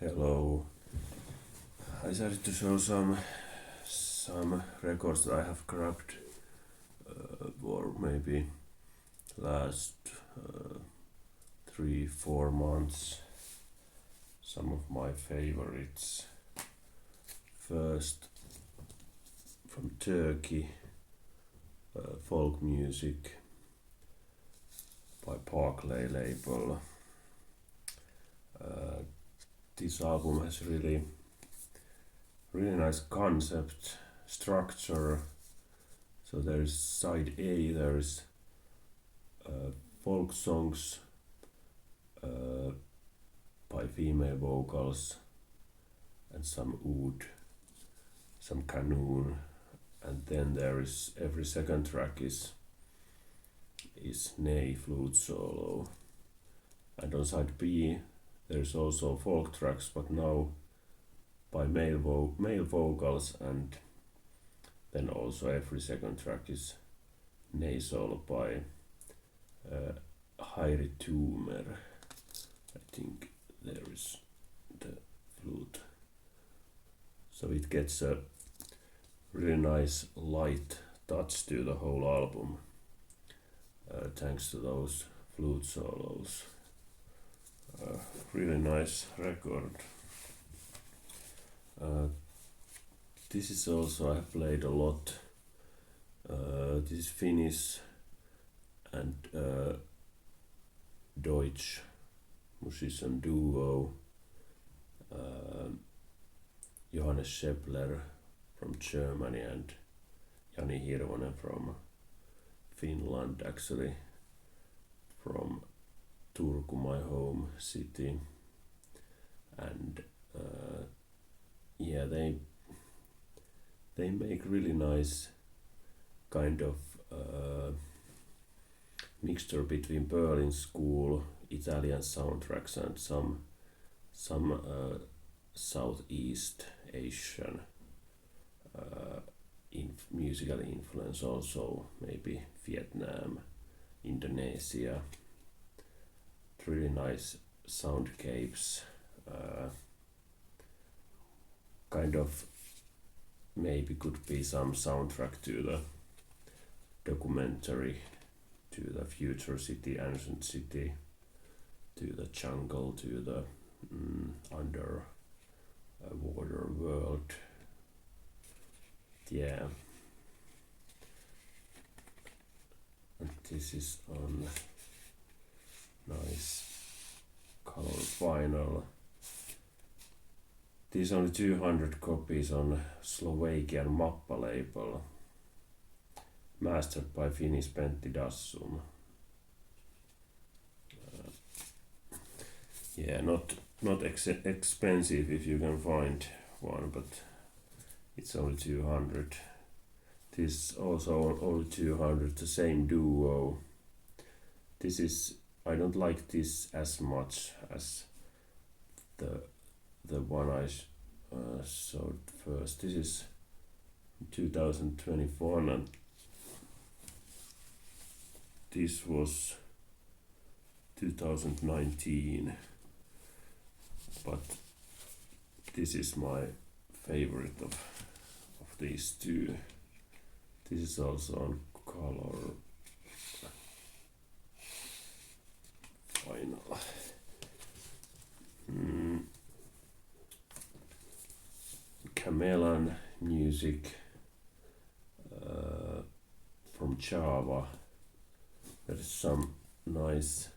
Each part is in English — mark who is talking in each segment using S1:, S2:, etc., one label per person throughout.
S1: Hello. I decided to show some records that I have grabbed for maybe last 3-4 months. Some of my favorites. First, from Turkey, folk music by Barclay label. This album has really nice concept, structure. So there is side A, there is folk songs by female vocals and some oud, some qanun, and then there is every second track is ney flute solo, and on side B there's also folk tracks, but now by male vocals, and then also every second track is ney solo by Hirvonen. I think there is the flute. So it gets a really nice light touch to the whole album, thanks to those flute solos. Really nice record. This is also, I played a lot. This is Finnish and Deutsch musician duo. Johannes Schebler from Germany and Hirvonen from Finland, actually from Turku, my home city. And they make really nice kind of mixture between Berlin school, Italian soundtracks, and some Southeast Asian musical influence, also maybe Vietnam, Indonesia. Really nice soundcapes, kind of maybe could be some soundtrack to the documentary, to the future city, ancient city, to the jungle, to the under water world. Yeah. And this is on nice color vinyl. These only 200 copies on Slovakian Mappa label, mastered by Finnish Pentti Dassum. Not expensive if you can find one, but it's only 200. This also only 200, the same duo. This is, I don't like this as much as the one I showed first. This is 2021 and this was 2019, but this is my favorite of these two. This is also on color vinyl. Camellan music from Java. There is some nice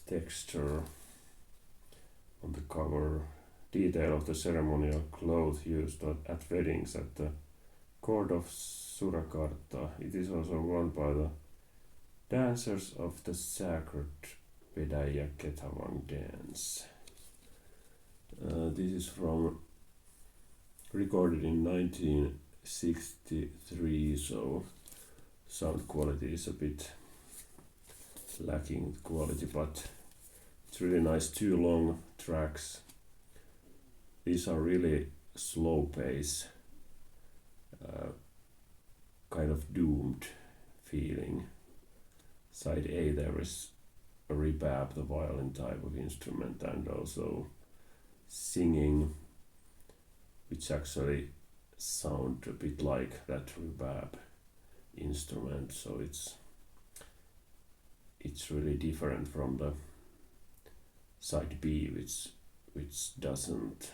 S1: texture on the cover. Detail of the ceremonial cloth used at weddings at the court of Surakarta. It is also worn by the dancers of the sacred Pedaya Ketawang dance. This is from recorded in 1963, so sound quality is a bit lacking quality, but it's really nice. 2 long tracks. These are really slow pace, kind of doomed feeling. Side A there is a reverb, the violin type of instrument, and also singing, which actually sound a bit like that reverb instrument, so it's really different from the side B, which doesn't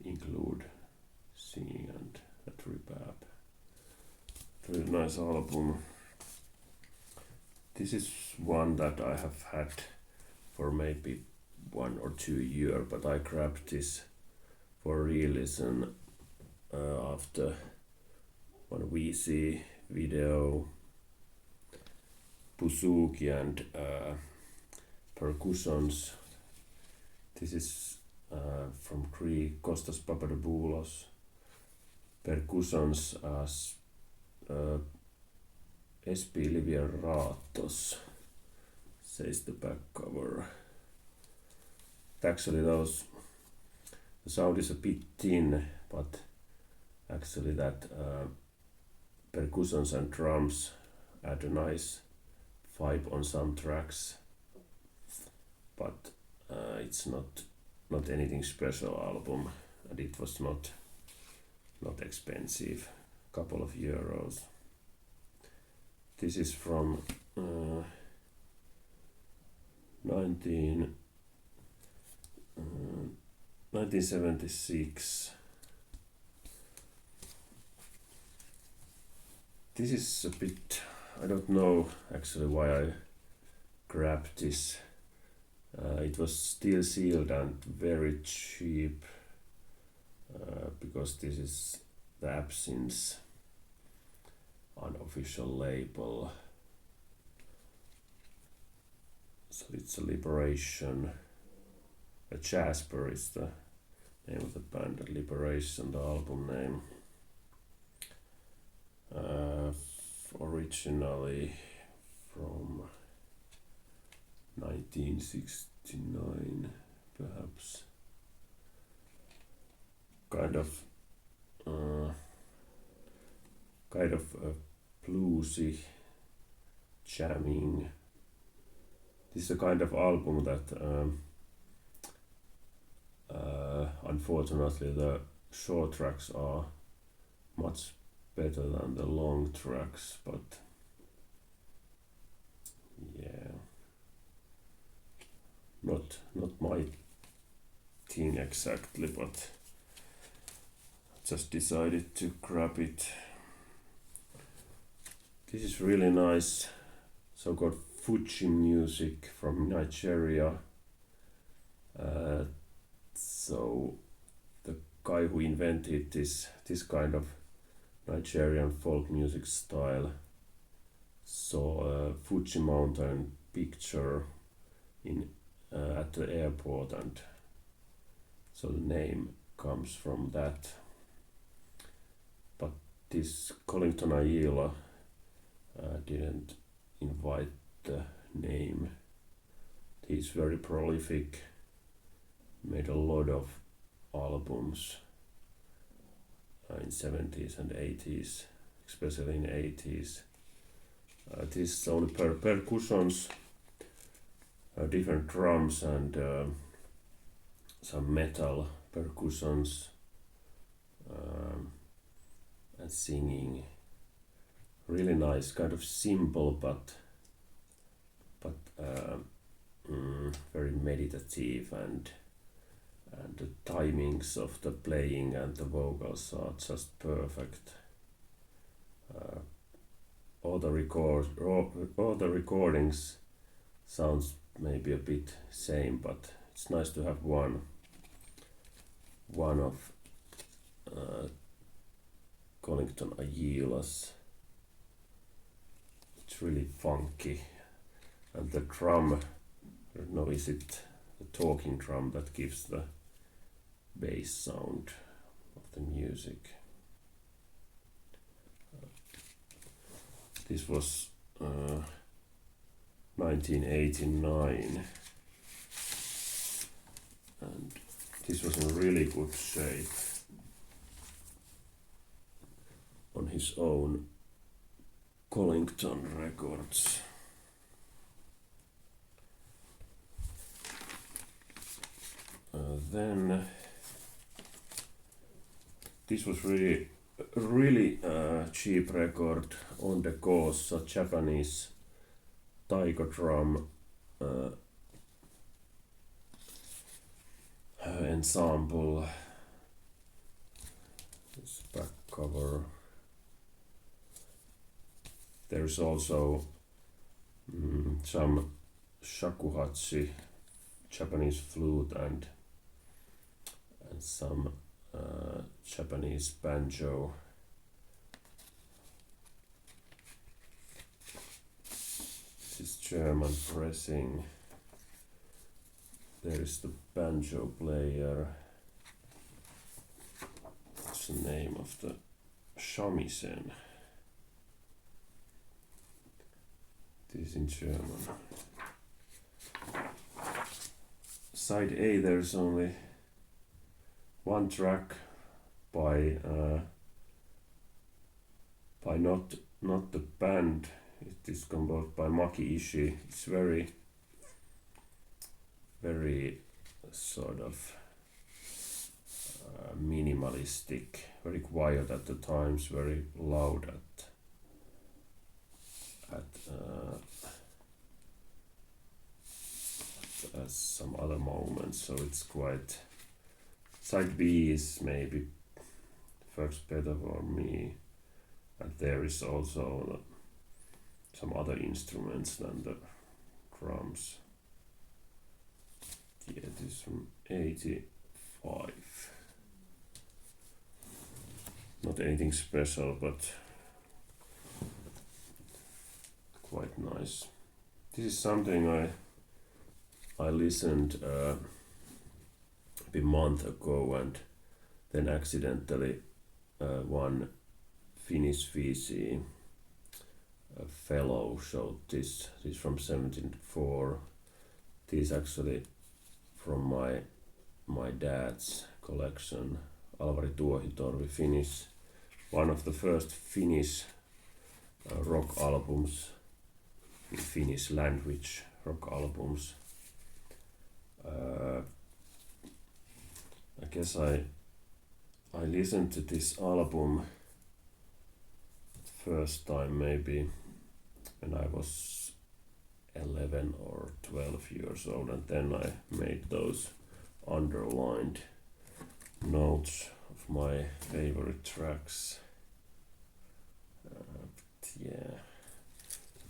S1: include singing and that reverb. Really nice album. This is one that I have had for maybe 1 or 2 years, but I grabbed this for re-listen after one VC video, Buzuki and percussions. This is from Greek, Kostas Papadopoulos. Percussions as SP Livia-Ratos, says the back cover. Actually the sound is a bit thin, but actually that percussions and drums add a nice vibe on some tracks, but it's not anything special album, and it was not expensive, couple of euros. This is from 1976. This is a bit, I don't know actually why I grabbed this. It was still sealed and very cheap, because this is the Absinthe unofficial label. So it's a Liberation. Jasper is the name of the band, Liberation, the album name. Originally from 1969, perhaps. Kind of bluesy, jamming. This is a kind of album that unfortunately the short tracks are much better than the long tracks, but yeah, not my thing exactly, but just decided to grab it. This is really nice, so-called Fuji music from Nigeria. So the guy who invented this kind of Nigerian folk music style saw a Fuji mountain picture at the airport, and so the name comes from that. But this Collington Ayala didn't invite the name. He's very prolific, made a lot of albums in 70s and 80s, especially in 80s. This is only percussions, different drums and some metal percussions, and singing. Really nice, kind of simple but very meditative, and the timings of the playing and the vocals are just perfect. All the recordings sounds maybe a bit same, but it's nice to have one of Collington Ayala's. It's really funky, and the drum, I don't know, is it the talking drum that gives the bass sound of the music. This was 1989, and this was in really good shape on his own Collington Records. Then this was really cheap record on the course, a Japanese taiga drum ensemble. This back cover. There's also some shakuhachi, Japanese flute, and some Japanese banjo. This is German pressing. There is the banjo player. What's the name of the shamisen? This is in German. Side A, there's only one track by not the band. It is composed by Maki Ishii. It's very sort of minimalistic, very quiet at the times, very loud at some other moments. So it's quite. Side B is maybe works better for me, and there is also some other instruments than the drums. Yeah, this is from 85. Not anything special, but quite nice. This is something I listened a month ago, and then accidentally one Finnish VC fellow showed this. This is from 1974. This is actually from my dad's collection, Alvari Tuohitorvi Finnish, one of the first Finnish rock albums, in Finnish language rock albums. I guess I listened to this album first time maybe when I was 11 or 12 years old, and then I made those underlined notes of my favorite tracks. Yeah,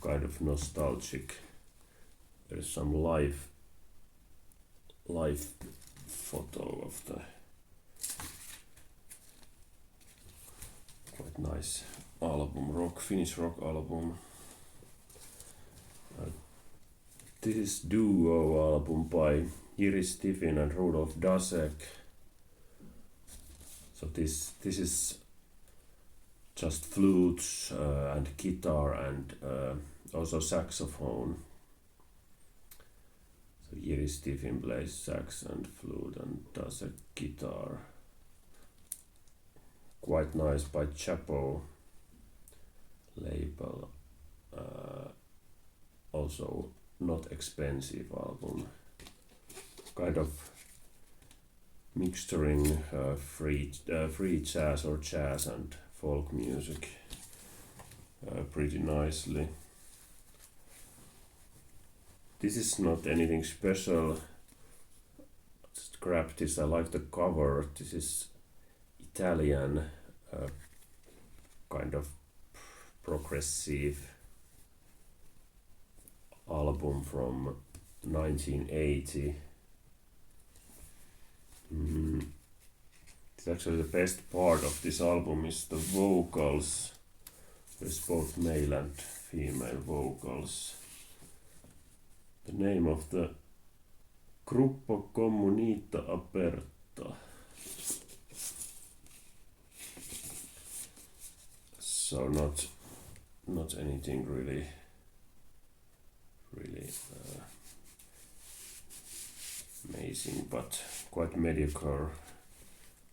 S1: kind of nostalgic. There's some live photo of the quite nice album, Finnish rock album. This is duo album by Jiri Stiffin and Rudolf Dasek. So this is just flutes and guitar and also saxophone. So Jiri Stiffin plays sax and flute and Dasek guitar. Quite nice, by Chapo label. Also not expensive album. Kind of mixturing free jazz or jazz and folk music pretty nicely. This is not anything special. Just grab this. I like the cover. This is Italian kind of progressive album from 1980. It's actually the best part of this album is the vocals. There's both male and female vocals. The name of the Gruppo Comunità Aperta. So not anything really amazing, but quite mediocre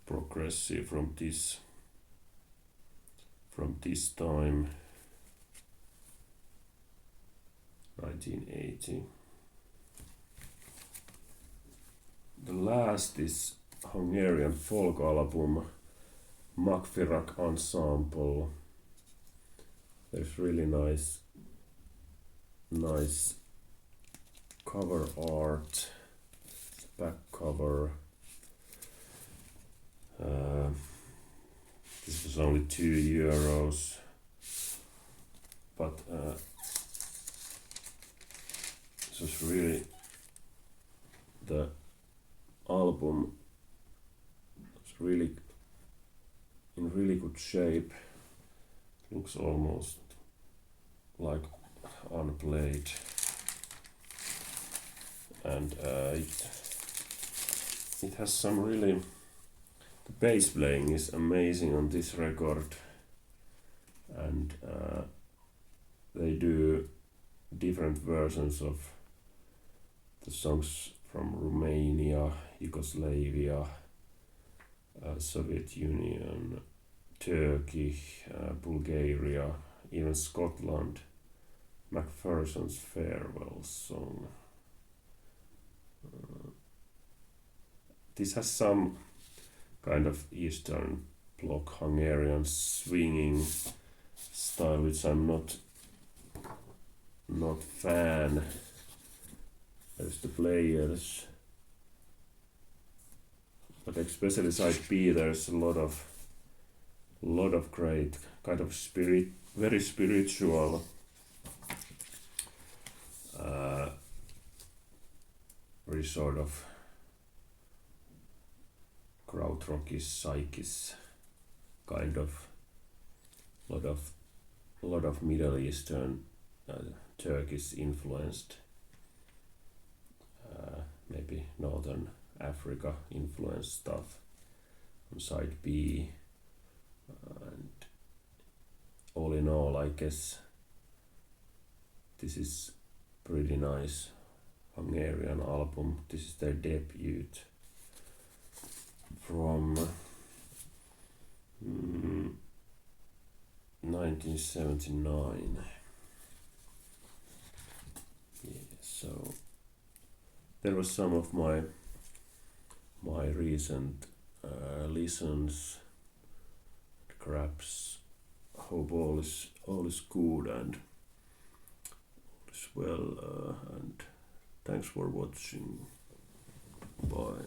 S1: progressive from this time, 1980. The last is Hungarian folk album Magvirak Ensemble. There's really nice cover art, back cover. This was only €2, but this was really the album. It's really in really good shape. Looks almost like unplayed, and it has some really. The bass playing is amazing on this record, and they do different versions of the songs from Romania, Yugoslavia, Soviet Union, Turkey, Bulgaria, even Scotland. Macpherson's farewell song. This has some kind of Eastern Bloc Hungarian swinging style, which I'm not fan. There's the players, but especially side B, there's a lot of great kind of very spiritual, very sort of krautrocky, psychic kind of lot of Middle Eastern, Turkish influenced, maybe Northern Africa influenced stuff on side B, and all in all, I guess this is pretty nice Hungarian album. This is their debut from 1979. Yeah, so there was some of my recent listens, grabs. Hope all is good and all is well, and thanks for watching. Bye.